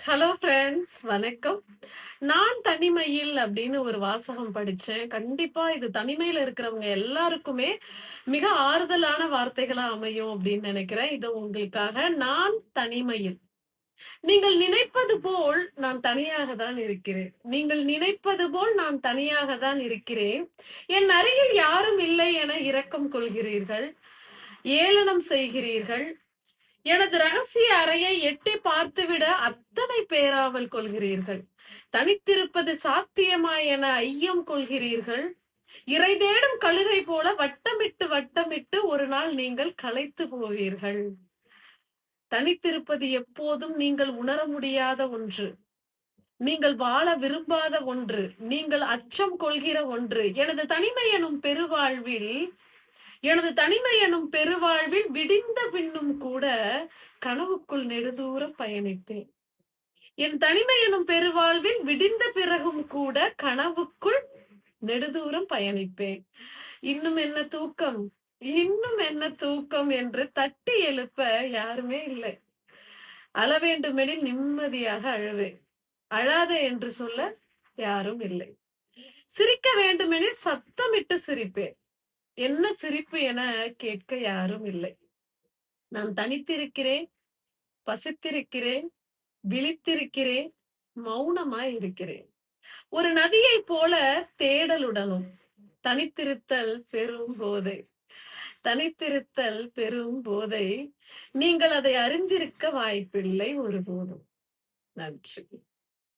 Hello friends, வணக்கம். நான் தனிமையில் அப்படின்னு ஒரு வாசகம் படிச்சேன். கண்டிப்பா இது தனிமையில இருக்கிறவங்க எல்லாருக்குமே மிக ஆறுதலான வார்த்தைகளா அமையும் அப்படின்னு நினைக்கிறேன். இது உங்களுக்காக. நான் தனிமையில். நீங்கள் நினைப்பது போல் நான் தனியாக தான் இருக்கிறேன். நீங்கள் நினைப்பது போல் நான் தனியாக தான் இருக்கிறேன். என் அருகில் யாரும் இல்லை என இரக்கம் கொள்கிறீர்கள். ஏளனம் செய்கிறீர்கள். எனது ரகசிய அறையை எட்டிப் பார்த்துவிட அத்தனை பேராவல் கொள்கிறீர்கள். தனித்திருப்பது சாத்தியமா என ஐயம் கொள்கிறீர்கள். இரை தேடும் கழுகை போல வட்டமிட்டு வட்டமிட்டு ஒரு நாள் நீங்கள் களைத்துப் போவீர்கள். தனித்திருப்பது எப்போதும் நீங்கள் உணர முடியாத ஒன்று. நீங்கள் வாழ விரும்பாத ஒன்று. நீங்கள் அச்சம் கொள்கிற ஒன்று. எனது தனிமை எனும் பெருவாழ்வில் விடிந்த பின்னும் கூட கனவுக்குள் நெடுதூரம் பயணிப்பேன். என் தனிமை எனும் பெருவாழ்வில் விடிந்த பிறகும் கூட கனவுக்குள் நெடுதூரம் பயணிப்பேன். இன்னும் என்ன தூக்கம்? இன்னும் என்ன தூக்கம் என்று தட்டி எழுப்ப யாருமே இல்லை. அழ வேண்டுமெனில் நிம்மதியாக அழுவேன். அழாதே என்று சொல்ல யாரும் இல்லை. சிரிக்க வேண்டுமெனில் சத்தமிட்டு சிரிப்பேன். என்ன சிரிப்பு என கேட்க யாரும் இல்லை. நான் தனித்திருக்கிறேன், பசித்திருக்கிறேன், விழித்திருக்கிறேன், மௌனமாய் இருக்கிறேன். ஒரு நதியைப் போல தேடலுடனும். தனித்திருத்தல் பெரும் போதை. தனித்திருத்தல் பெரும் போதை. நீங்கள் அதை அறிந்திருக்க வாய்ப்பில்லை ஒருபோதும். நன்றி.